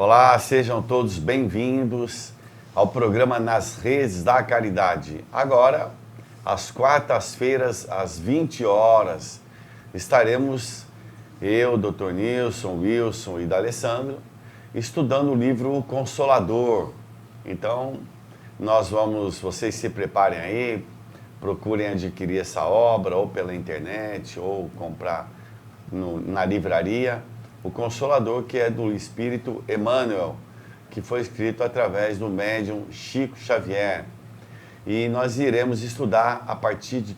Olá, sejam todos bem-vindos ao programa Nas Redes da Caridade. Agora, às quartas-feiras, às 20 horas, estaremos eu, Dr. Nilson, Wilson e D'Alessandro, estudando o livro O Consolador. Então, vocês se preparem aí, procurem adquirir essa obra ou pela internet ou comprar na livraria. O Consolador, que é do Espírito Emmanuel, que foi escrito através do médium Chico Xavier. E nós iremos estudar a partir de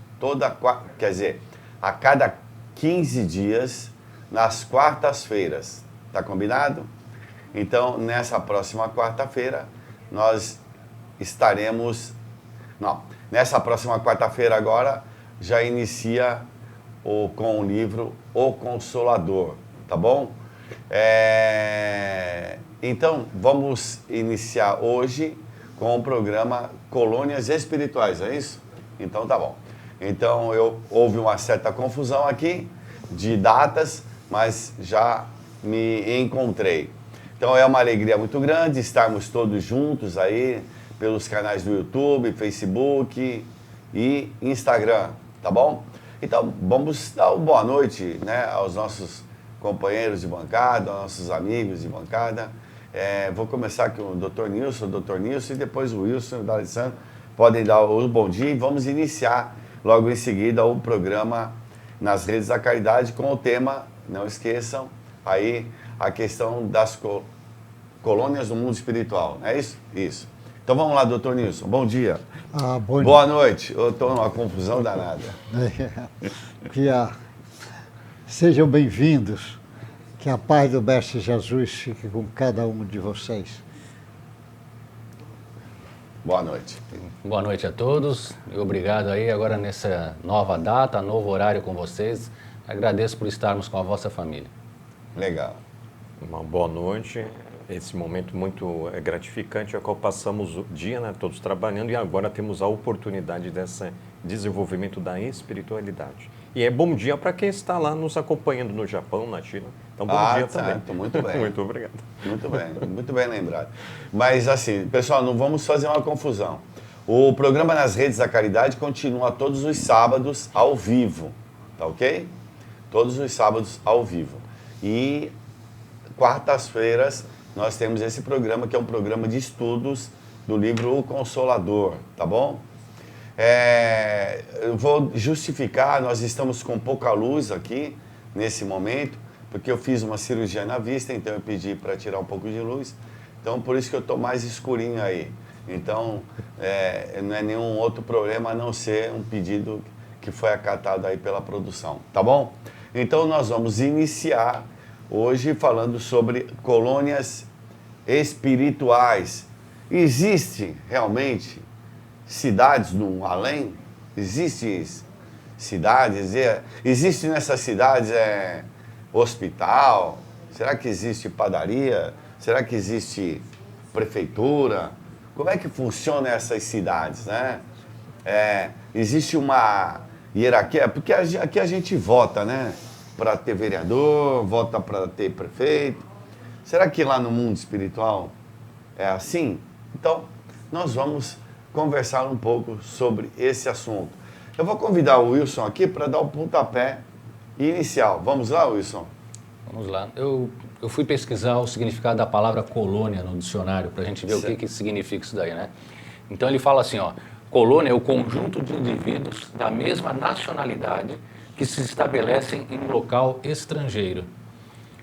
a cada 15 dias, nas quartas-feiras. Tá combinado? Então, nessa próxima quarta-feira, nessa próxima quarta-feira agora, já inicia com o livro O Consolador, tá bom? Então, vamos iniciar hoje com o programa Colônias Espirituais, é isso? Então, tá bom. Então, houve uma certa confusão aqui de datas, mas já me encontrei. Então, é uma alegria muito grande estarmos todos juntos aí, pelos canais do YouTube, Facebook e Instagram, tá bom? Então, vamos dar uma boa noite, né, aos nossos companheiros de bancada, aos nossos amigos de bancada. Vou começar com o Dr. Nilson, e depois o Wilson e o D'Alessandro podem dar o bom dia e vamos iniciar logo em seguida o programa Nas Redes da Caridade com o tema, não esqueçam, aí a questão das colônias do mundo espiritual, não é isso? Isso. Então vamos lá, Dr. Nilson, bom dia. Boa noite, eu estou numa confusão danada. Sejam bem-vindos, que a paz do Mestre Jesus fique com cada um de vocês. Boa noite. Boa noite a todos e obrigado aí agora nessa nova data, novo horário com vocês. Agradeço por estarmos com a vossa família. Legal. Uma boa noite. Esse momento muito gratificante, é o qual passamos o dia, né, todos trabalhando, e agora temos a oportunidade desse desenvolvimento da espiritualidade. E é bom dia para quem está lá nos acompanhando no Japão, na China. Então, bom dia também. Muito bem. Muito obrigado. Muito bem lembrado. Mas assim, pessoal, não vamos fazer uma confusão. O programa Nas Redes da Caridade continua todos os sábados ao vivo, tá ok? Todos os sábados ao vivo. E quartas-feiras nós temos esse programa, que é um programa de estudos do livro O Consolador, tá bom? Eu vou justificar, nós estamos com pouca luz aqui, nesse momento, porque eu fiz uma cirurgia na vista, então eu pedi para tirar um pouco de luz, então por isso que eu estou mais escurinho aí. Então, não é nenhum outro problema, a não ser um pedido que foi acatado aí pela produção, tá bom? Então nós vamos iniciar hoje falando sobre colônias espirituais. Existem realmente cidades no além? Existem cidades? Existe nessas cidades hospital? Será que existe padaria? Será que existe prefeitura? Como é que funcionam essas cidades, né? Existe uma hierarquia? Porque aqui a gente vota, né? Para ter vereador, vota para ter prefeito. Será que lá no mundo espiritual é assim? Então, nós vamos conversar um pouco sobre esse assunto. Eu vou convidar o Wilson aqui para dar o pontapé inicial. Vamos lá, Wilson? Vamos lá. Eu fui pesquisar o significado da palavra colônia no dicionário, para a gente ver o que significa isso daí, né? Então ele fala assim, ó, colônia é o conjunto de indivíduos da mesma nacionalidade que se estabelecem em um local estrangeiro.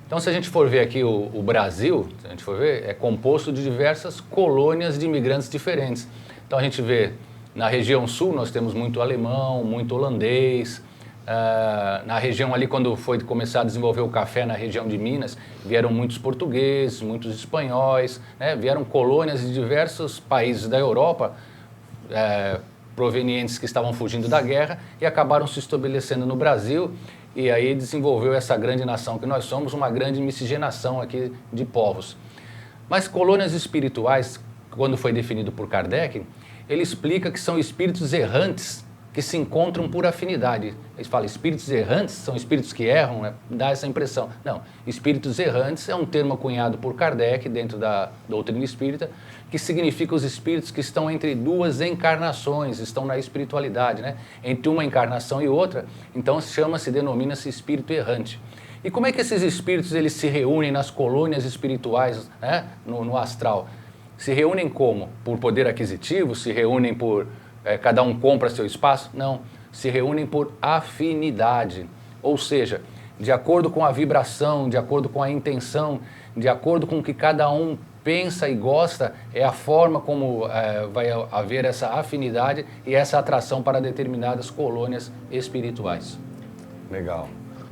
Então, se a gente for ver aqui o Brasil, se a gente for ver, é composto de diversas colônias de imigrantes diferentes. Então, a gente vê, na região sul, nós temos muito alemão, muito holandês. Na região ali, quando foi começar a desenvolver o café na região de Minas, vieram muitos portugueses, muitos espanhóis, né? Vieram colônias de diversos países da Europa, provenientes que estavam fugindo da guerra e acabaram se estabelecendo no Brasil, e aí desenvolveu essa grande nação que nós somos, uma grande miscigenação aqui de povos. Mas colônias espirituais, quando foi definido por Kardec, ele explica que são espíritos errantes que se encontram por afinidade. Eles falam espíritos errantes, são espíritos que erram, né? Dá essa impressão. Não, espíritos errantes é um termo cunhado por Kardec dentro da doutrina espírita, que significa os espíritos que estão entre duas encarnações, estão na espiritualidade, né? Entre uma encarnação e outra, então denomina-se espírito errante. E como é que esses espíritos eles se reúnem nas colônias espirituais, né? no astral? Se reúnem como? Por poder aquisitivo? Se reúnem por... cada um compra seu espaço? Não, se reúnem por afinidade, ou seja, de acordo com a vibração, de acordo com a intenção, de acordo com o que cada um pensa e gosta, é a forma como vai haver essa afinidade e essa atração para determinadas colônias espirituais. Legal.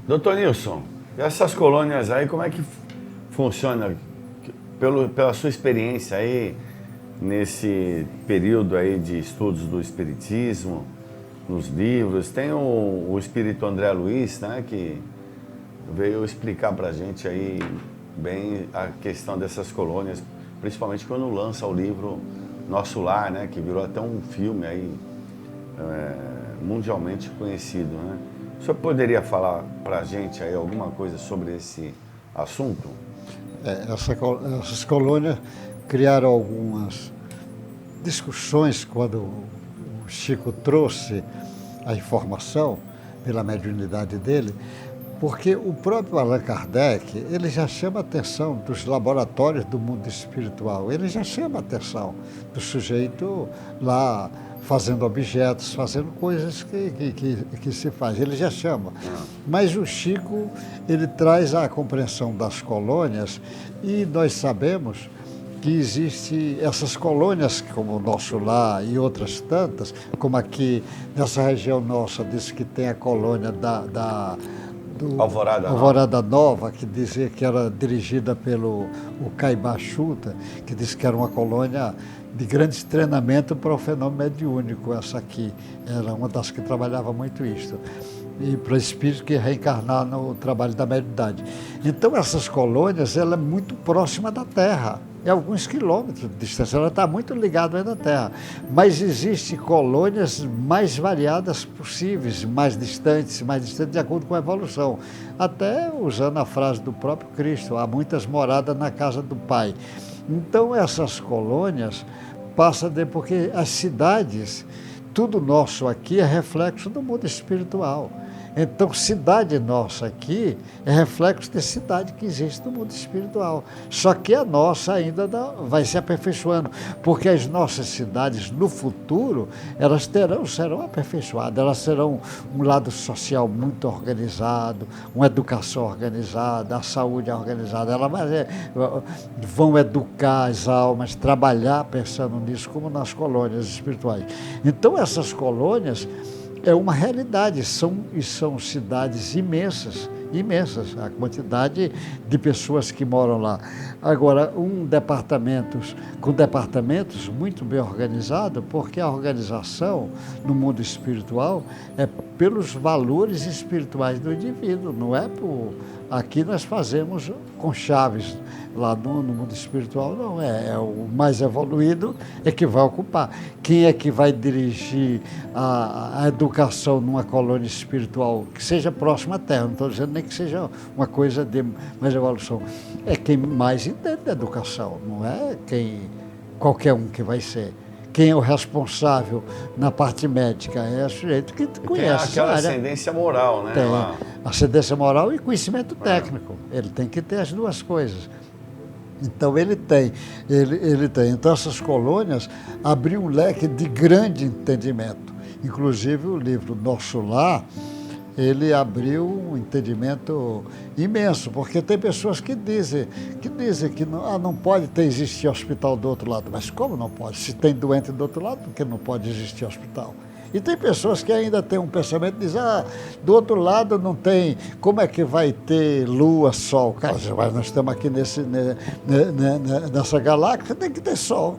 Doutor Nilson, essas colônias aí, como é que funciona? Pela sua experiência aí, nesse período aí de estudos do Espiritismo, nos livros, tem o Espírito André Luiz, né, que veio explicar pra gente aí bem a questão dessas colônias, principalmente quando lança o livro Nosso Lar, né, que virou até um filme aí mundialmente conhecido, né? O senhor poderia falar pra gente aí alguma coisa sobre esse assunto? Essas colônias criaram algumas discussões quando o Chico trouxe a informação pela mediunidade dele, porque o próprio Allan Kardec, ele já chama a atenção dos laboratórios do mundo espiritual, ele já chama a atenção do sujeito lá fazendo objetos, fazendo coisas que se faz, ele já chama. Mas o Chico, ele traz a compreensão das colônias e nós sabemos que existem essas colônias, como o Nosso Lar e outras tantas, como aqui nessa região nossa, diz que tem a colônia do Alvorada Nova, que dizia que era dirigida pelo o Caibá Chuta, que disse que era uma colônia de grande treinamento para o fenômeno mediúnico. Essa aqui era uma das que trabalhava muito isso, e para o espírito que reencarnar no trabalho da mediunidade. Então essas colônias, ela é muito próxima da Terra, é alguns quilômetros de distância, ela está muito ligada à Terra, mas existem colônias mais variadas possíveis, mais distantes de acordo com a evolução. Até usando a frase do próprio Cristo, há muitas moradas na casa do Pai. Então essas colônias passam porque as cidades, tudo nosso aqui é reflexo do mundo espiritual. Então, cidade nossa aqui é reflexo de cidade que existe no mundo espiritual. Só que a nossa ainda vai se aperfeiçoando, porque as nossas cidades, no futuro, elas serão aperfeiçoadas, elas terão um lado social muito organizado, uma educação organizada, a saúde organizada, vão educar as almas, trabalhar pensando nisso, como nas colônias espirituais. Então, essas colônias é uma realidade, são cidades imensas, a quantidade de pessoas que moram lá. Agora, com departamentos muito bem organizados, porque a organização no mundo espiritual é pelos valores espirituais do indivíduo, não é por... Aqui nós fazemos com chaves, lá no mundo espiritual não, é o mais evoluído é que vai ocupar. Quem é que vai dirigir a educação numa colônia espiritual que seja próxima à Terra? Não estou dizendo nem que seja uma coisa de mais evolução. É quem mais entende da educação, não é qualquer um que vai ser. Quem é o responsável na parte médica é o sujeito que conhece. Tem aquela ascendência moral, né? Tem ascendência moral e conhecimento técnico. Ele tem que ter as duas coisas. Então ele tem. Então essas colônias abriram um leque de grande entendimento. Inclusive o livro Nosso Lar, ele abriu um entendimento imenso, porque tem pessoas que dizem que não pode existir hospital do outro lado. Mas como não pode? Se tem doente do outro lado, por que não pode existir hospital? E tem pessoas que ainda têm um pensamento de dizer, do outro lado não tem, como é que vai ter lua, sol? Cara, mas nós estamos aqui nessa galáxia, tem que ter sol.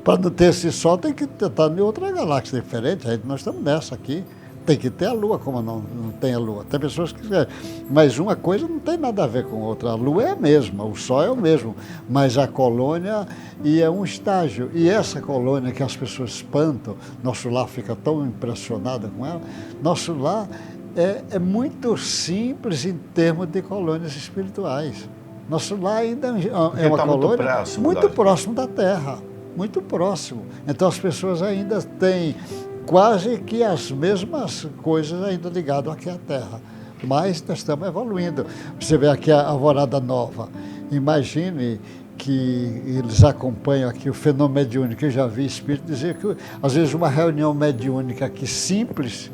Para não ter esse sol, tem que estar em outra galáxia diferente, nós estamos nessa aqui. tem que ter a Lua, como não tem a Lua. Tem pessoas que querem, mas uma coisa não tem nada a ver com outra. A Lua é a mesma, o Sol é o mesmo, mas a colônia é um estágio. E essa colônia que as pessoas espantam, nosso lar fica tão impressionado com ela, nosso lar é muito simples em termos de colônias espirituais. Nosso lar ainda é uma colônia muito próximo da Terra, muito próximo. Então as pessoas ainda têm quase que as mesmas coisas ainda ligadas aqui à Terra. Mas nós estamos evoluindo. Você vê aqui a Alvorada Nova. Imagine que eles acompanham aqui o fenômeno mediúnico. Eu já vi espírito dizer que, às vezes, uma reunião mediúnica aqui simples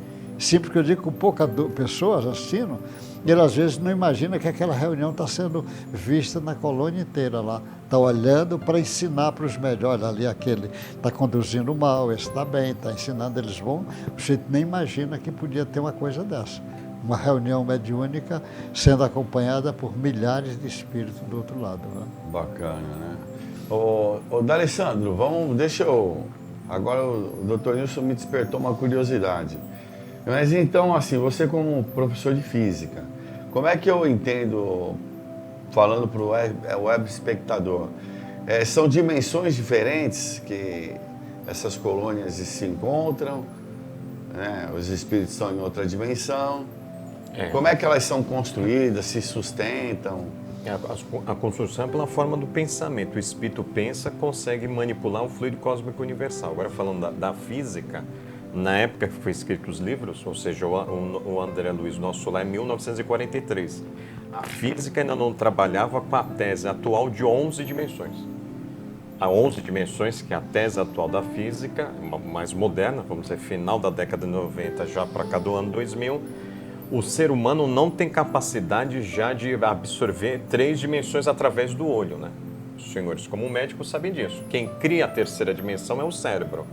que eu digo com poucas pessoas assistindo, ele às vezes não imagina que aquela reunião está sendo vista na colônia inteira lá. Está olhando para ensinar para os melhores. Ali aquele está conduzindo mal, esse está bem, está ensinando, eles vão. Você nem imagina que podia ter uma coisa dessa. Uma reunião mediúnica sendo acompanhada por milhares de espíritos do outro lado. Né? Bacana, né? Ô D'Alessandro, agora o doutor Nilson me despertou uma curiosidade. Mas então, assim, você como professor de física, como é que eu entendo, falando para o web espectador, são dimensões diferentes que essas colônias se encontram, né? Os espíritos estão em outra dimensão. Como é que elas são construídas, se sustentam? A construção é pela forma do pensamento. O espírito pensa, consegue manipular o fluido cósmico universal. Agora, falando da física, na época que foi escrito os livros, ou seja, o André Luiz, nosso lá é 1943. A física ainda não trabalhava com a tese atual de 11 dimensões. Há 11 dimensões, que é a tese atual da física, mais moderna, vamos dizer, final da década de 90, já para cá do ano 2000, o ser humano não tem capacidade já de absorver 3 dimensões através do olho, né? Os senhores, como médicos, sabem disso. Quem cria a terceira dimensão é o cérebro.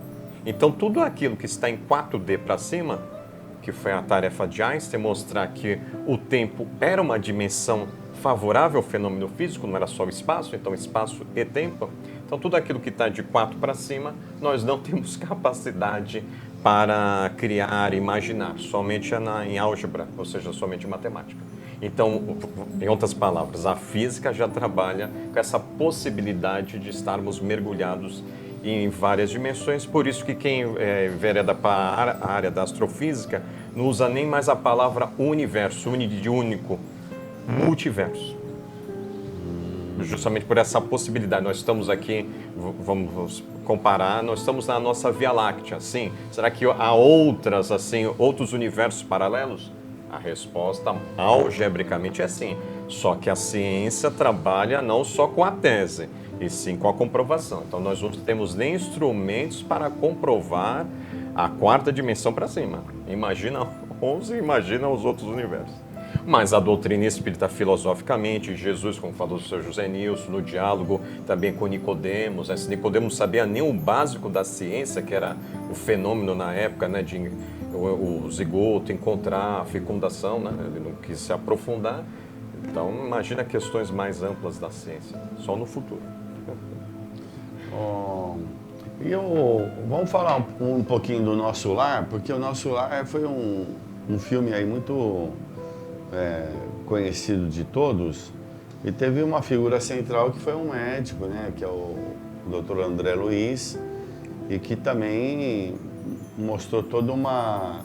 Então, tudo aquilo que está em 4D para cima, que foi a tarefa de Einstein, mostrar que o tempo era uma dimensão favorável ao fenômeno físico, não era só o espaço, então espaço e tempo. Então, tudo aquilo que está de 4 para cima, nós não temos capacidade para criar, imaginar, somente em álgebra, ou seja, somente em matemática. Então, em outras palavras, a física já trabalha com essa possibilidade de estarmos mergulhados em várias dimensões, por isso que quem vereda para a área da astrofísica não usa nem mais a palavra universo, de único, multiverso. Justamente por essa possibilidade. Nós estamos aqui, vamos comparar, nós estamos na nossa Via Láctea, sim. Será que há outros universos paralelos? A resposta, algebricamente, é sim. Só que a ciência trabalha não só com a tese, e sim com a comprovação. Então, nós não temos nem instrumentos para comprovar a 4ª dimensão para cima. Imagina 11, imagina os outros universos. Mas a doutrina espírita, filosoficamente, Jesus, como falou o Sr. José Nilson, no diálogo também com Nicodemos, esse Nicodemos sabia nem o básico da ciência, que era o fenômeno na época, né, de o zigoto encontrar a fecundação, né, ele não quis se aprofundar. Então, imagina questões mais amplas da ciência, só no futuro. Vamos falar um pouquinho do Nosso Lar, porque o Nosso Lar foi um filme aí muito conhecido de todos, e teve uma figura central que foi um médico, né, que é o Dr. André Luiz, e que também mostrou toda uma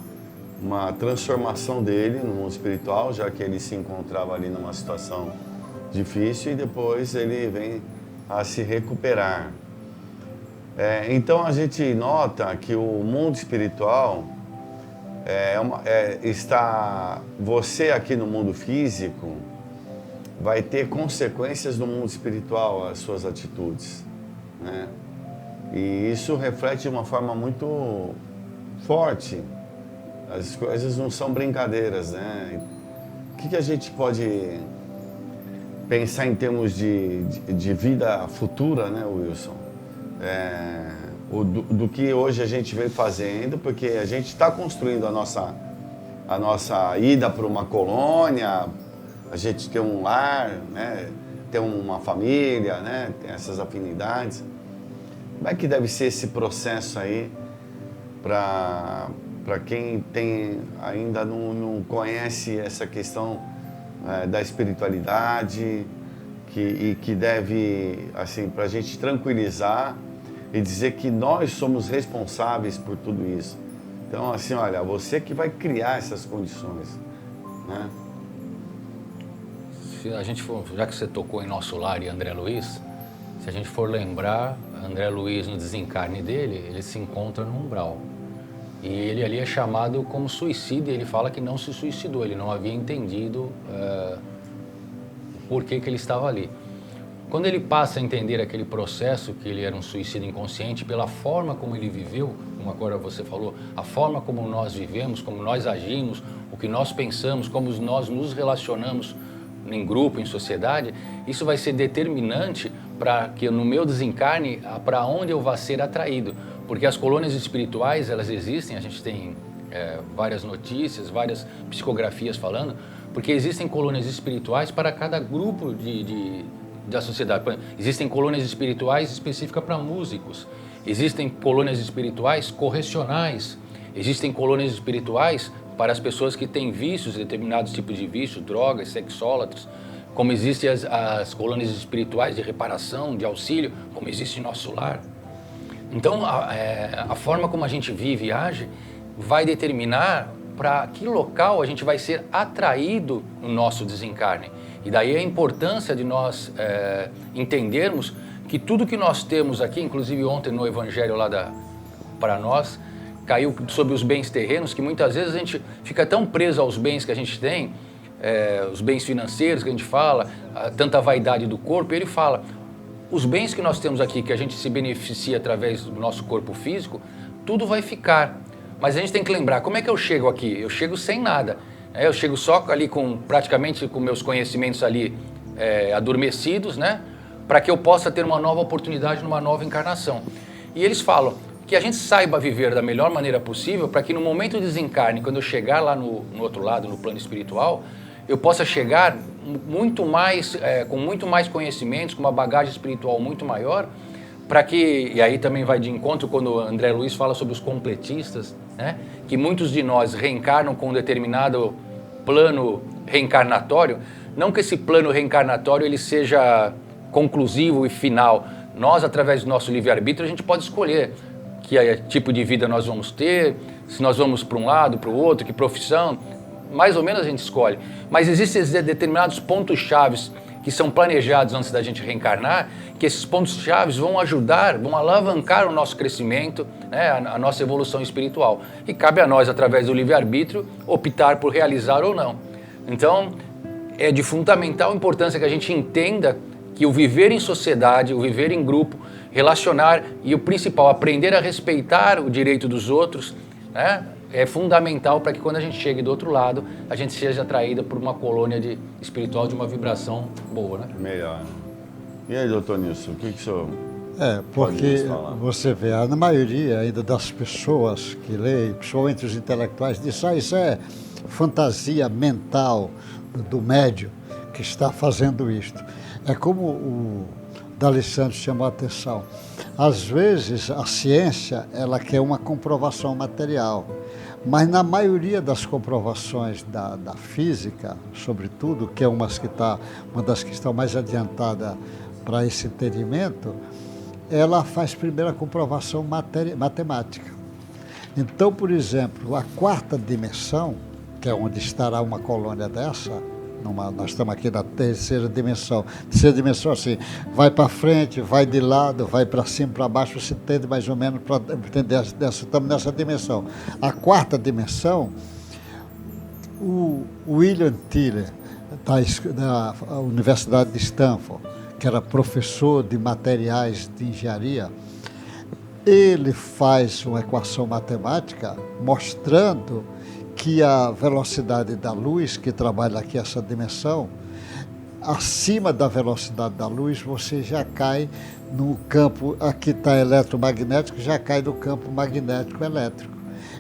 transformação dele no mundo espiritual, já que ele se encontrava ali numa situação difícil e depois ele vem a se recuperar. Então a gente nota que o mundo espiritual você aqui no mundo físico vai ter consequências no mundo espiritual as suas atitudes, né? E isso reflete de uma forma muito forte. As coisas não são brincadeiras, né? O que a gente pode pensar em termos de vida futura, né, Wilson? Do que hoje a gente vem fazendo, porque a gente está construindo a nossa ida para uma colônia, a gente tem um lar, né, tem uma família, né, tem essas afinidades. Como é que deve ser esse processo aí para para quem ainda não conhece essa questão da espiritualidade, e que deve, assim, para a gente tranquilizar e dizer que nós somos responsáveis por tudo isso. Então, assim, olha, você que vai criar essas condições, né? Se a gente for, já que você tocou em Nosso Lar e André Luiz, se a gente for lembrar, André Luiz, no desencarne dele, ele se encontra no umbral. E ele ali é chamado como suicida, e ele fala que não se suicidou, ele não havia entendido o porquê que ele estava ali. Quando ele passa a entender aquele processo, que ele era um suicida inconsciente, pela forma como ele viveu, como agora você falou, a forma como nós vivemos, como nós agimos, o que nós pensamos, como nós nos relacionamos em grupo, em sociedade, isso vai ser determinante para que no meu desencarne, para onde eu vá ser atraído. Porque as colônias espirituais, elas existem, a gente tem várias notícias, várias psicografias falando, porque existem colônias espirituais para cada grupo da sociedade. Existem colônias espirituais específicas para músicos, existem colônias espirituais correcionais, existem colônias espirituais para as pessoas que têm vícios, determinados tipos de vícios, drogas, sexólatras, como existem as colônias espirituais de reparação, de auxílio, como existe em Nosso Lar. Então, a forma como a gente vive e age vai determinar para que local a gente vai ser atraído no nosso desencarne. E daí a importância de nós entendermos que tudo que nós temos aqui, inclusive ontem no Evangelho lá para nós, caiu sobre os bens terrenos, que muitas vezes a gente fica tão preso aos bens que a gente tem, os bens financeiros que a gente fala, tanta vaidade do corpo, e ele fala, os bens que nós temos aqui, que a gente se beneficia através do nosso corpo físico, tudo vai ficar. Mas a gente tem que lembrar, como é que eu chego aqui? Eu chego sem nada. Eu chego só ali praticamente com meus conhecimentos ali adormecidos, né? Para que eu possa ter uma nova oportunidade numa nova encarnação. E eles falam que a gente saiba viver da melhor maneira possível para que no momento de desencarne, quando eu chegar lá no outro lado, no plano espiritual, eu possa chegar muito mais, com muito mais conhecimentos, com uma bagagem espiritual muito maior, para que, e aí também vai de encontro quando o André Luiz fala sobre os completistas, né? Que muitos de nós reencarnam com um determinado plano reencarnatório, não que esse plano reencarnatório ele seja conclusivo e final. Nós, através do nosso livre-arbítrio, a gente pode escolher que tipo de vida nós vamos ter, se nós vamos para um lado, para o outro, que profissão, mais ou menos a gente escolhe. Mas existem determinados pontos chaves que são planejados antes da gente reencarnar, que esses pontos chaves vão ajudar, vão alavancar o nosso crescimento, né, a nossa evolução espiritual. E cabe a nós, através do livre-arbítrio, optar por realizar ou não. Então, é de fundamental importância que a gente entenda que o viver em sociedade, o viver em grupo, relacionar e o principal, aprender a respeitar o direito dos outros, né, é fundamental para que quando a gente chegue do outro lado, a gente seja atraída por uma colônia espiritual de uma vibração boa, né? Melhor. E aí, doutor Nilson, o que o senhor porque você vê, a maioria ainda das pessoas que leem, principalmente os intelectuais, diz, isso é fantasia mental do médium que está fazendo isto. É como o D'Alessandro chamou a atenção. Às vezes, a ciência, ela quer uma comprovação material, mas na maioria das comprovações da física, sobretudo, que é uma das que estão mais adiantada para esse entendimento, ela faz primeiro a comprovação matemática. Então, por exemplo, a quarta dimensão, que é onde estará uma colônia dessa, nós estamos aqui na terceira dimensão. Terceira dimensão, assim, vai para frente, vai de lado, vai para cima, para baixo, você entende mais ou menos para entender. Estamos nessa dimensão. A quarta dimensão, o William Tiller, da Universidade de Stanford, que era professor de materiais de engenharia, ele faz uma equação matemática mostrando que a velocidade da luz, que trabalha aqui essa dimensão, acima da velocidade da luz, você já cai no campo, aqui está eletromagnético, já cai no campo magnético elétrico.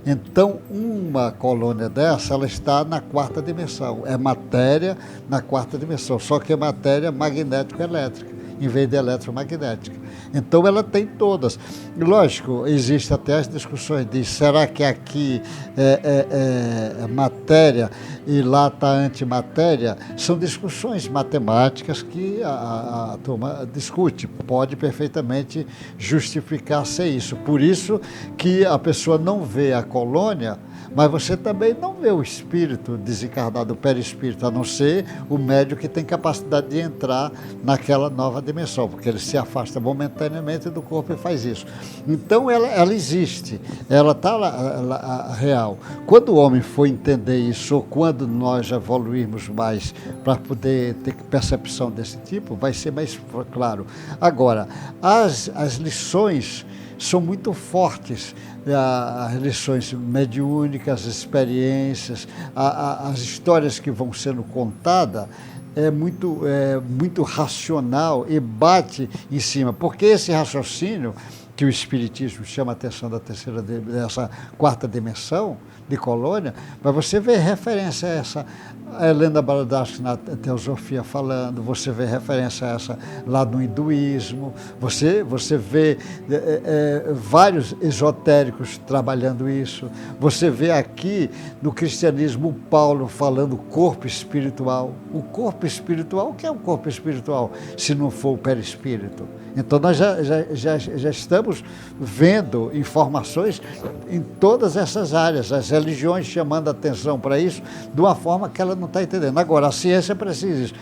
Então, uma colônia dessa, ela está na quarta dimensão, é matéria na quarta dimensão, só que é matéria magnético-elétrica. em vez de eletromagnética. Então ela tem todas. Lógico, existe até as discussões de será que aqui é matéria e lá está antimatéria? São discussões matemáticas que a turma discute. Pode perfeitamente justificar ser isso. Por isso que a pessoa não vê a colônia, mas você também não vê o espírito desencarnado, o perispírito, a não ser o médium que tem capacidade de entrar naquela nova dimensão, porque ele se afasta momentaneamente do corpo e faz isso. Então ela existe, ela está lá, real. Quando o homem for entender isso, ou quando nós evoluirmos mais para poder ter percepção desse tipo, vai ser mais claro. Agora, as lições são muito fortes, as lições mediúnicas, as experiências, as histórias que vão sendo contadas, é muito racional e bate em cima, porque esse raciocínio que o Espiritismo chama a atenção dessa quarta dimensão de colônia, mas você vê referência a essa, a Helena Blavatsky na Teosofia falando, você vê referência a essa lá no hinduísmo, você vê vários esotéricos trabalhando isso, você vê aqui no cristianismo o Paulo falando corpo espiritual. O corpo espiritual, o que é o corpo espiritual se não for o perispírito? Então nós já estamos vendo informações em todas essas áreas, as religiões chamando a atenção para isso de uma forma que ela não está entendendo. Agora, a ciência precisa disso.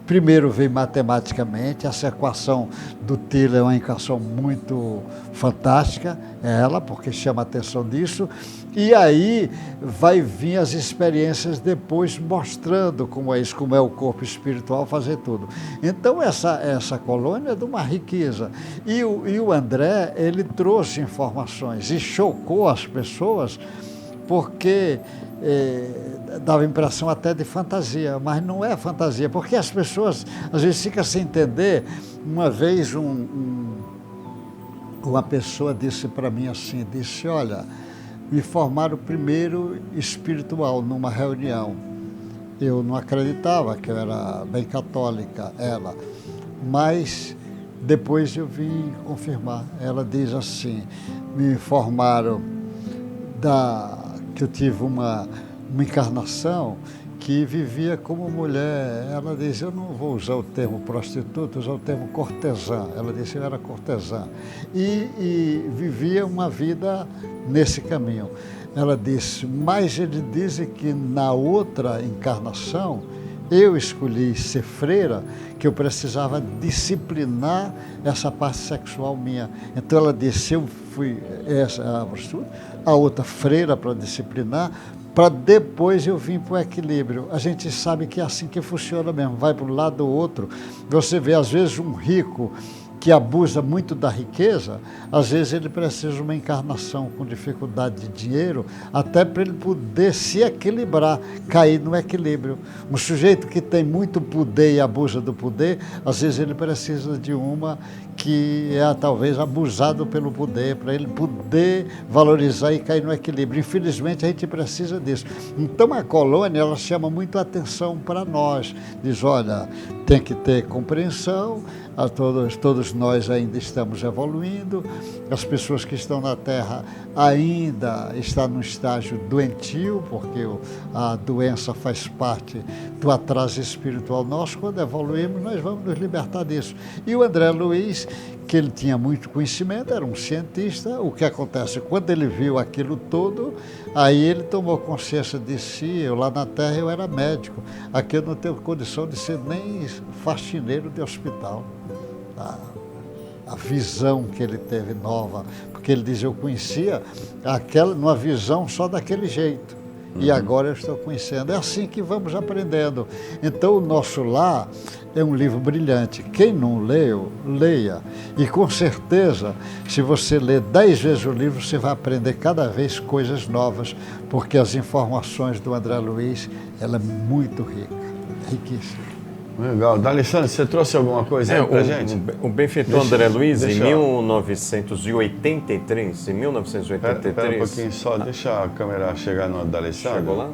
Primeiro vem matematicamente, essa equação do Tiller é uma equação muito fantástica, ela, porque chama a atenção disso, e aí vai vir as experiências depois mostrando como é isso, como é o corpo espiritual fazer tudo. Então essa colônia é de uma riqueza. E o André, ele trouxe informações e chocou as pessoas, porque dava a impressão até de fantasia, mas não é fantasia, porque as pessoas às vezes ficam sem entender. Uma vez uma pessoa disse para mim assim, disse, olha, me formaram primeiro espiritual numa reunião. Eu não acreditava, que eu era bem católica, ela, mas depois eu vim confirmar. Ela diz assim, me informaram que eu tive uma encarnação que vivia como mulher. Ela diz, eu não vou usar o termo prostituta, usar o termo cortesã. Ela disse, eu era cortesã. E vivia uma vida nesse caminho. Ela disse, mas ele diz que na outra encarnação eu escolhi ser freira, que eu precisava disciplinar essa parte sexual minha. Então ela disse, eu fui a outra freira para disciplinar, para depois eu vim para o equilíbrio. A gente sabe que é assim que funciona mesmo, vai para um lado ou outro. Você vê, às vezes, um rico que abusa muito da riqueza, às vezes ele precisa de uma encarnação com dificuldade de dinheiro, até para ele poder se equilibrar, cair no equilíbrio. Um sujeito que tem muito poder e abusa do poder, às vezes ele precisa de uma que é talvez abusado pelo poder, para ele poder valorizar e cair no equilíbrio. Infelizmente a gente precisa disso. Então a colônia, ela chama muito a atenção para nós, diz, olha, tem que ter compreensão, todos nós ainda estamos evoluindo, as pessoas que estão na Terra ainda estão num estágio doentio, porque a doença faz parte do atraso espiritual nosso. Quando evoluímos, nós vamos nos libertar disso. E o André Luiz, que ele tinha muito conhecimento, era um cientista, o que acontece? Quando ele viu aquilo todo, aí ele tomou consciência de si. Eu lá na Terra eu era médico, aqui eu não tenho condição de ser nem faxineiro de hospital. A visão que ele teve nova, porque ele diz, eu conhecia numa visão só daquele jeito, e agora eu estou conhecendo. É assim que vamos aprendendo. Então o nosso lar é um livro brilhante. Quem não leu, leia. E com certeza, se você ler 10 vezes o livro, você vai aprender cada vez coisas novas, porque as informações do André Luiz, ela é muito rica, riquíssima. Legal. D'Alessandro, você trouxe alguma coisa aí pra gente? O benfeitor André Luiz, em 1983, Pera um pouquinho só, deixa a câmera chegar no D'Alessandro. Chegou lá?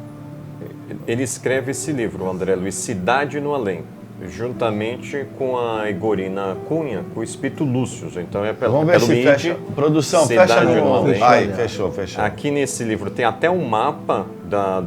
Ele escreve esse livro, o André Luiz, Cidade no Além. juntamente com a Igorina Cunha, com o Espírito Lúcio. Então é Vamos ver se fecha. Produção, fecha no... Aí, fechou. Aqui nesse livro tem até um mapa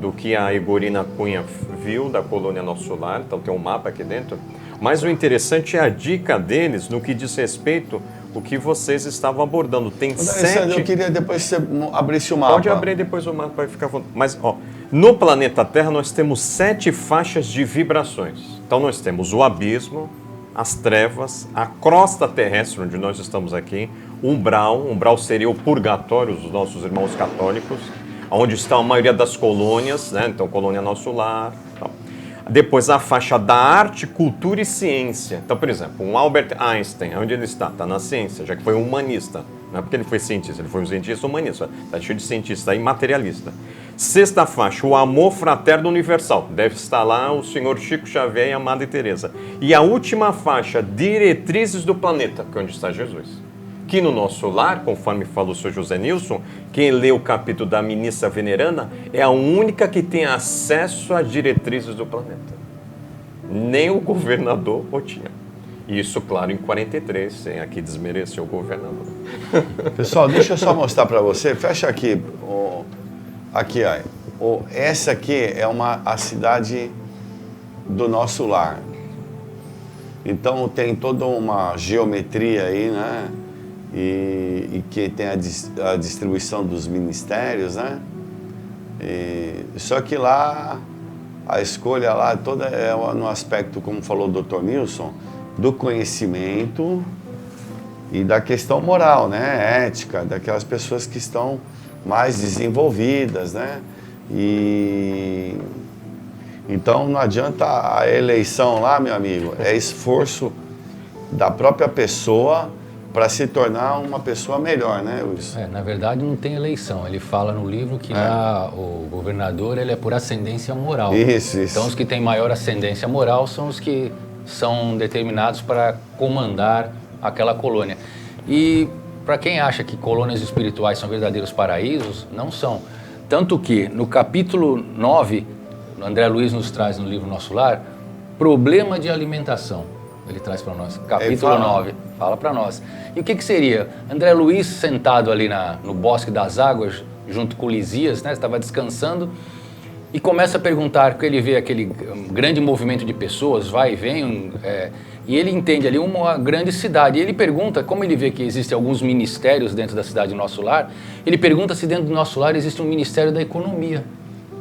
do que a Igorina Cunha viu da colônia Nosso Lar, então tem um mapa aqui dentro. Mas o interessante é a dica deles no que diz respeito ao que vocês estavam abordando. Tem 7... Eu queria depois que você abrisse o mapa. Pode abrir depois o mapa, vai ficar... Mas, ó, no planeta Terra nós temos 7 faixas de vibrações. Então nós temos o abismo, as trevas, a crosta terrestre, onde nós estamos aqui, o umbral. O umbral seria o purgatório dos nossos irmãos católicos, onde está a maioria das colônias, né? Então, colônia Nosso Lar. Tal. Depois, a faixa da arte, cultura e ciência. Então, por exemplo, um Albert Einstein, onde ele está? Está na ciência, já que foi um humanista. Não é porque ele foi cientista, ele foi um cientista humanista. Está cheio de cientista e materialista. 6ª faixa, o amor fraterno universal. Deve estar lá o senhor Chico Xavier e a Madre Teresa. E a última faixa, diretrizes do planeta, que é onde está Jesus. Que no Nosso Lar, conforme falou o senhor José Nilson, quem lê o capítulo da Ministra Veneranda é a única que tem acesso às diretrizes do planeta. Nem o governador o tinha. Isso, claro, em 43, sem aqui desmerecer o governador. Pessoal, deixa eu só mostrar para você. Fecha aqui. Aqui, ó. Essa aqui é a cidade do Nosso Lar. Então tem toda uma geometria aí, né? E que tem a distribuição dos ministérios, né? Só que lá, a escolha lá toda é no aspecto, como falou o Dr. Nilson, do conhecimento e da questão moral, né? Ética, daquelas pessoas que estão mais desenvolvidas, né? Então não adianta a eleição lá, meu amigo, é esforço da própria pessoa para se tornar uma pessoa melhor, né, Wilson? Na verdade não tem eleição, ele fala no livro que lá o governador ele é por ascendência moral. Isso. Então os que têm maior ascendência moral são os que são determinados para comandar aquela colônia. E para quem acha que colônias espirituais são verdadeiros paraísos, não são. Tanto que no capítulo 9, André Luiz nos traz no livro Nosso Lar, problema de alimentação. Ele traz para nós, capítulo 9, fala para nós. E o que seria? André Luiz sentado ali no Bosque das Águas, junto com Lisias, né, estava descansando, e começa a perguntar, porque ele vê aquele grande movimento de pessoas, vai e vem, e ele entende ali uma grande cidade. E ele pergunta, como ele vê que existem alguns ministérios dentro da cidade do Nosso Lar, ele pergunta se dentro do Nosso Lar existe um Ministério da Economia.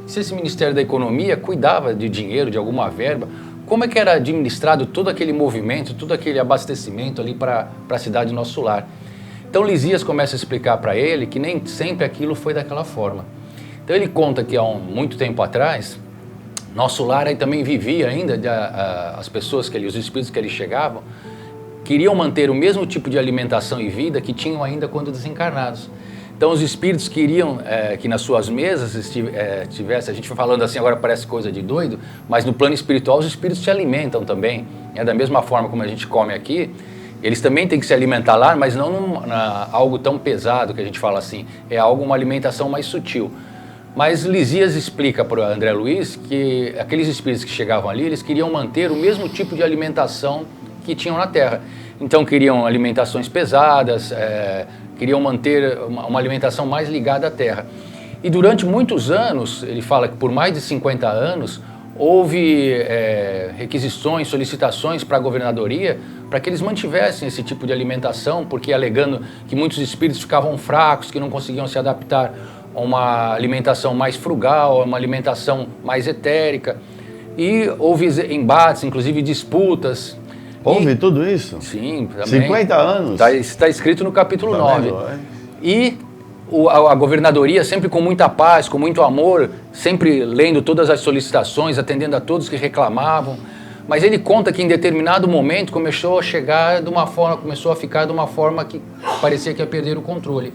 Se esse Ministério da Economia cuidava de dinheiro, de alguma verba, como é que era administrado todo aquele movimento, todo aquele abastecimento ali para a cidade do Nosso Lar? Então Lisias começa a explicar para ele que nem sempre aquilo foi daquela forma. Então ele conta que há muito tempo atrás, Nosso Lar aí também vivia ainda, as pessoas, os espíritos que ali chegavam, queriam manter o mesmo tipo de alimentação e vida que tinham ainda quando desencarnados. Então os espíritos queriam que nas suas mesas tivesse, a gente foi falando assim, agora parece coisa de doido, mas no plano espiritual os espíritos se alimentam também, da mesma forma como a gente come aqui, eles também têm que se alimentar lá, mas não algo tão pesado que a gente fala assim, é uma alimentação mais sutil. Mas Lisias explica para o André Luiz que aqueles espíritos que chegavam ali, eles queriam manter o mesmo tipo de alimentação que tinham na Terra. Então queriam alimentações pesadas, queriam manter uma alimentação mais ligada à Terra. E durante muitos anos, ele fala que por mais de 50 anos, houve requisições, solicitações para a governadoria para que eles mantivessem esse tipo de alimentação, porque alegando que muitos espíritos ficavam fracos, que não conseguiam se adaptar a uma alimentação mais frugal, a uma alimentação mais etérica. E houve embates, inclusive disputas. Houve tudo isso? Sim, também. 50 anos? Está escrito no capítulo 9. E a governadoria, sempre com muita paz, com muito amor, sempre lendo todas as solicitações, atendendo a todos que reclamavam. Mas ele conta que em determinado momento começou a ficar de uma forma que parecia que ia perder o controle.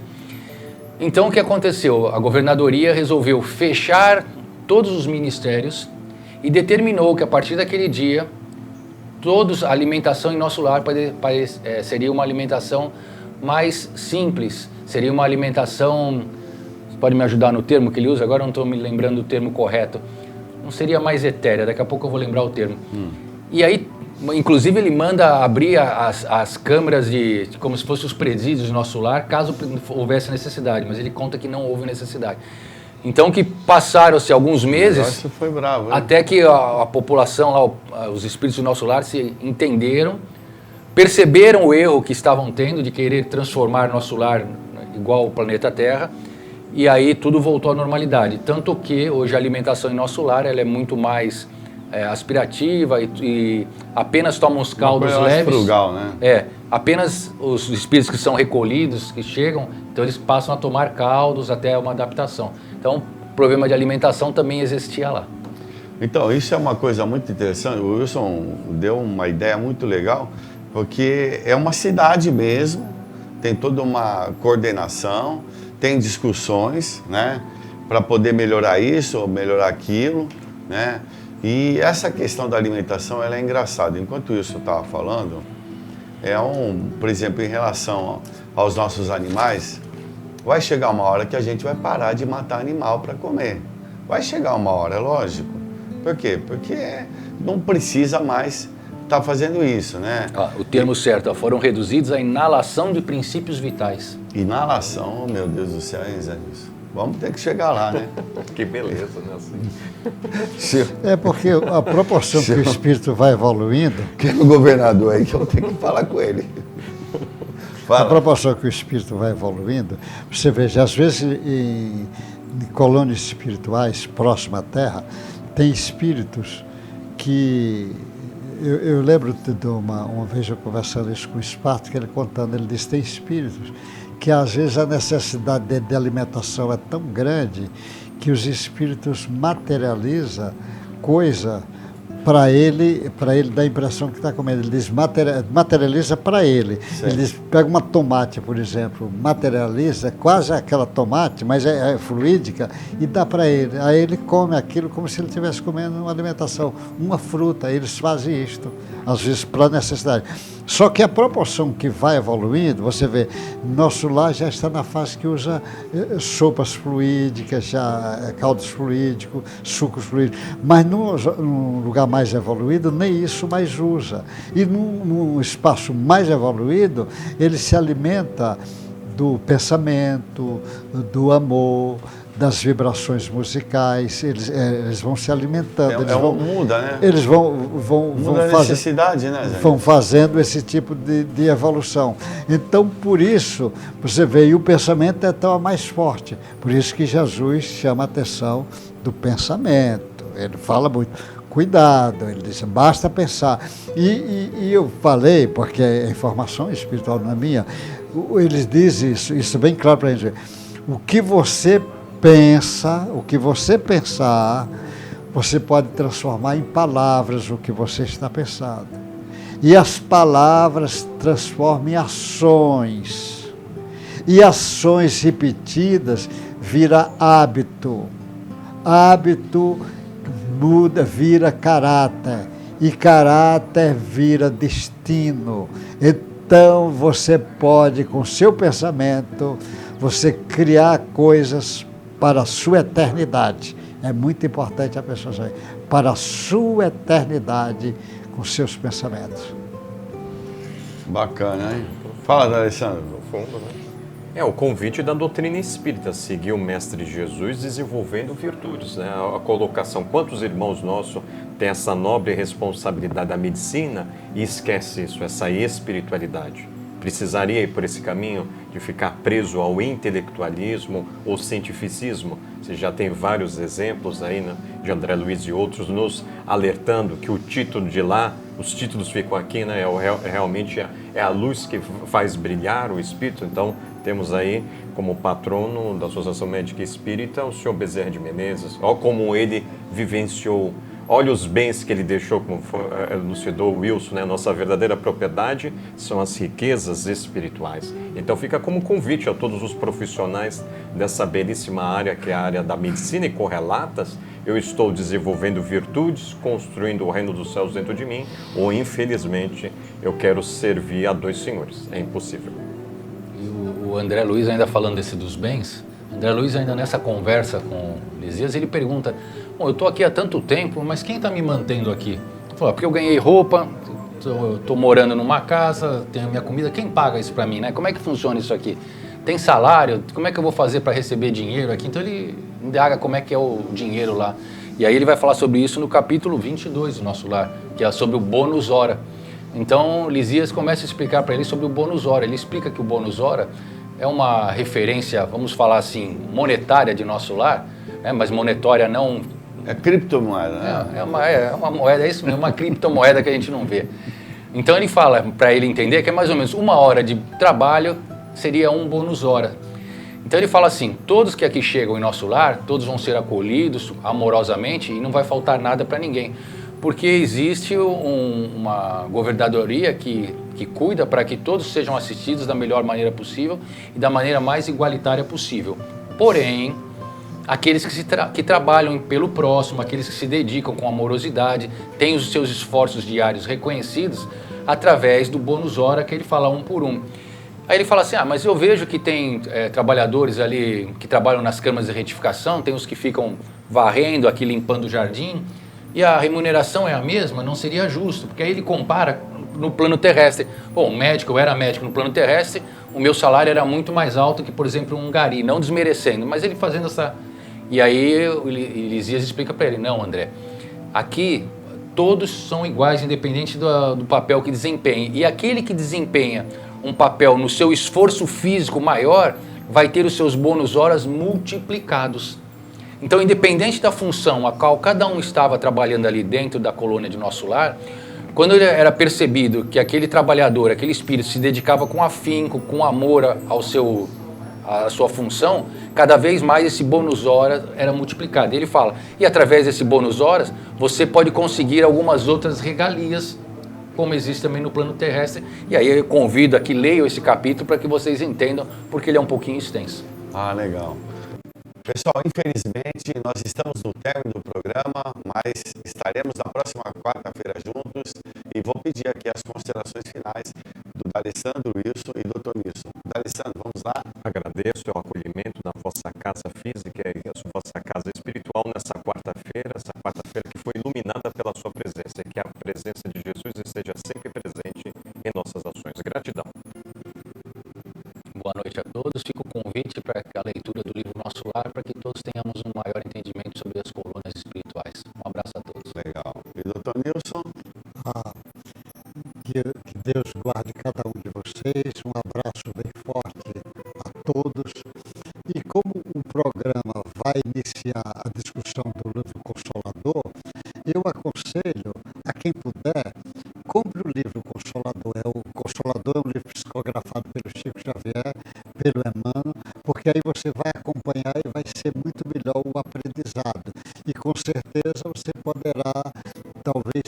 Então o que aconteceu? A governadoria resolveu fechar todos os ministérios e determinou que a partir daquele dia a alimentação em Nosso Lar seria uma alimentação mais simples, seria uma alimentação, você pode me ajudar no termo que ele usa, agora eu não estou me lembrando do termo correto, não seria mais etérea, daqui a pouco eu vou lembrar o termo. E aí Inclusive, ele manda abrir as câmeras como se fossem os presídios do nosso lar, caso houvesse necessidade, mas ele conta que não houve necessidade. Então, que passaram-se alguns meses, Isso foi bravo, hein? até que a população lá, os espíritos do nosso lar se entenderam, perceberam o erro que estavam tendo de querer transformar nosso lar igual ao planeta Terra, e aí tudo voltou à normalidade. Tanto que hoje a alimentação em nosso lar ela é muito mais aspirativa e apenas tomam os caldos Uma coisa mais leves. frugal, né? Apenas os espíritos que são recolhidos, que chegam, então eles passam a tomar caldos até uma adaptação. Então, o problema de alimentação também existia lá. Então, isso é uma coisa muito interessante. O Wilson deu uma ideia muito legal, porque é uma cidade mesmo, tem toda uma coordenação, tem discussões, né, para poder melhorar isso ou melhorar aquilo, né? E essa questão da alimentação, ela é engraçada. Enquanto isso eu estava falando, por exemplo, em relação aos nossos animais, vai chegar uma hora que a gente vai parar de matar animal para comer. Vai chegar uma hora, é lógico. Por quê? Porque não precisa mais estar fazendo isso, né? O termo certo, foram reduzidos à inalação de princípios vitais. Inalação, meu Deus do céu, hein, Zé Nilson? Vamos ter que chegar lá, né? Que beleza, né? Assim. É porque a proporção que o espírito vai evoluindo, Quem é o governador aí que eu tenho que falar com ele? a proporção que o espírito vai evoluindo, você veja, às vezes em colônias espirituais próximas à Terra, tem espíritos que... Eu lembro de uma vez eu conversando isso com o Esparto, que ele contando, ele disse, tem espíritos que às vezes a necessidade de alimentação é tão grande que os espíritos materializam coisa para ele dá a impressão que está comendo. Ele diz, materializa para ele. Certo. Ele diz, pega uma tomate, por exemplo, materializa, quase aquela tomate, mas é fluídica, e dá para ele. Aí ele come aquilo como se ele estivesse comendo uma alimentação, uma fruta. Eles fazem isto, às vezes para necessidade. Só que a proporção que vai evoluindo, você vê, nosso lar já está na fase que usa sopas fluídicas, já caldos fluídicos, sucos fluídicos, mas num lugar mais evoluído, nem isso mais usa. E num espaço mais evoluído, ele se alimenta do pensamento, do amor, das vibrações musicais, eles vão se alimentando. Muda, né? Eles vão Muda a necessidade, né, Zé? vão fazendo esse tipo de evolução. Então, por isso, você vê, e o pensamento é tão mais forte. Por isso que Jesus chama a atenção do pensamento. Ele fala muito, cuidado, ele diz, basta pensar. E eu falei, porque a informação espiritual não é minha, eles dizem isso é bem claro para a gente. O que você pensa, o que você pensar, você pode transformar em palavras o que você está pensando. E as palavras transformam em ações. E ações repetidas vira hábito. Hábito muda, vira caráter. E caráter vira destino. Então você pode, com seu pensamento, você criar coisas para a sua eternidade. É muito importante a pessoa saber. Para a sua eternidade com seus pensamentos. Bacana, hein? Fala, Alessandro. No fundo, né? É o convite da doutrina espírita, seguir o Mestre Jesus desenvolvendo virtudes, né? A colocação, quantos irmãos nossos têm essa nobre responsabilidade da medicina e esquece isso, essa espiritualidade. Precisaria ir por esse caminho de ficar preso ao intelectualismo ou cientificismo? Você já tem vários exemplos aí, né, de André Luiz e outros nos alertando que o título de lá, os títulos ficam aqui, né, realmente é a luz que faz brilhar o espírito. Então temos aí como patrono da Associação Médica Espírita o senhor Bezerra de Menezes. Olha como ele vivenciou. Olha os bens que ele deixou, como elucidou o Wilson, né? Nossa verdadeira propriedade são as riquezas espirituais. Então fica como convite a todos os profissionais dessa belíssima área, que é a área da medicina e correlatas. Eu estou desenvolvendo virtudes, construindo o reino dos céus dentro de mim, ou infelizmente eu quero servir a dois senhores. É impossível. E o André Luiz, ainda falando dos bens, André Luiz ainda nessa conversa com o Lisias, ele pergunta, bom, eu estou aqui há tanto tempo, mas quem está me mantendo aqui? Ele falou, porque eu ganhei roupa, eu tô morando numa casa, tenho a minha comida, quem paga isso para mim, né? Como é que funciona isso aqui? Tem salário? Como é que eu vou fazer para receber dinheiro aqui? Então ele indaga como é que é o dinheiro lá. E aí ele vai falar sobre isso no capítulo 22 do Nosso Lar, que é sobre o bônus hora. Então Lisias começa a explicar para ele sobre o bônus hora. Ele explica que o bônus hora é uma referência, vamos falar assim, monetária de Nosso Lar, né? Mas monetária não... É criptomoeda, né? É uma moeda, é isso mesmo, uma criptomoeda que a gente não vê. Então ele fala para ele entender que é mais ou menos 1 hora de trabalho seria 1 bônus hora. Então ele fala assim, todos que aqui chegam em nosso lar, todos vão ser acolhidos amorosamente e não vai faltar nada para ninguém. Porque existe uma governadoria que cuida para que todos sejam assistidos da melhor maneira possível e da maneira mais igualitária possível. Porém, aqueles que trabalham pelo próximo, aqueles que se dedicam com amorosidade, têm os seus esforços diários reconhecidos através do bônus hora que ele fala 1 por 1. Aí ele fala assim, mas eu vejo que tem trabalhadores ali que trabalham nas câmaras de retificação, tem os que ficam varrendo aqui, limpando o jardim, e a remuneração é a mesma, não seria justo, porque aí ele compara no plano terrestre. Bom, eu era médico no plano terrestre, o meu salário era muito mais alto que, por exemplo, um gari, não desmerecendo, mas ele fazendo essa... E aí o Lisias explica para ele, não, André, aqui todos são iguais, independente do papel que desempenhem. E aquele que desempenha um papel no seu esforço físico maior, vai ter os seus bônus horas multiplicados. Então, independente da função a qual cada um estava trabalhando ali dentro da colônia de Nosso Lar, quando era percebido que aquele trabalhador, aquele espírito se dedicava com afinco, com amor à sua função, cada vez mais esse bônus horas era multiplicado. Ele fala, e através desse bônus horas, você pode conseguir algumas outras regalias, como existe também no plano terrestre. E aí eu convido a que leiam esse capítulo para que vocês entendam, porque ele é um pouquinho extenso. Ah, legal. Pessoal, infelizmente nós estamos no término do programa, mas estaremos na próxima quarta-feira juntos e vou pedir aqui as considerações finais do D'Alessandro Wilson e do Dr. Nilson. D'Alessandro, vamos lá? Agradeço o acolhimento da vossa casa física e a vossa casa espiritual nessa quarta-feira, que foi iluminada pela sua presença, e que a presença de Jesus esteja sempre presente em nossas ações. Gratidão. Boa noite a todos. Fica o convite para a leitura do livro Nosso Lar, para que todos tenhamos um maior entendimento sobre as colônias espirituais. Um abraço a todos. Legal. E Dr. Nilson? Que Deus guarde cada um de vocês. Um abraço bem forte a todos. E como o programa vai iniciar a discussão do livro Consolador, eu aconselho a quem puder, compre o livro Consolador. O Consolador é um livro psicografado pelo Chico Xavier, pelo Emmanuel, porque aí você vai acompanhar e vai ser muito melhor o aprendizado. E com certeza você poderá, talvez,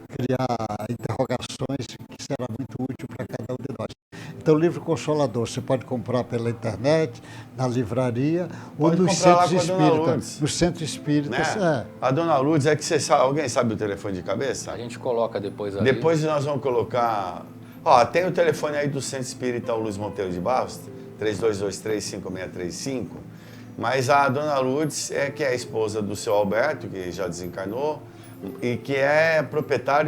criar interrogações que será muito útil para cada um de nós. Então, o livro Consolador você pode comprar pela internet, na livraria, pode ou nos centros espíritas. Nos centros espíritas, né? A Dona Lourdes, é que você sabe, alguém sabe o telefone de cabeça? A gente coloca depois ali. Depois nós vamos colocar... tem o telefone aí do Centro Espírita Luiz Monteiro de Barros, 3223-5635, mas a Dona Lourdes que é a esposa do seu Alberto, que já desencarnou, e que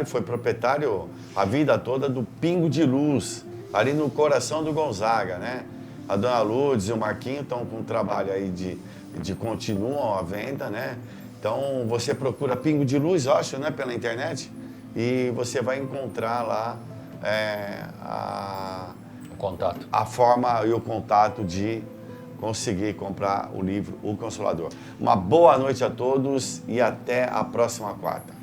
foi proprietário a vida toda do Pingo de Luz, ali no coração do Gonzaga, né? A Dona Lourdes e o Marquinho estão com um trabalho aí de continuam a venda, né? Então você procura Pingo de Luz, acho, né? Pela internet, e você vai encontrar lá o contato. A forma e o contato de conseguir comprar o livro O Consolador. Uma boa noite a todos e até a próxima quarta.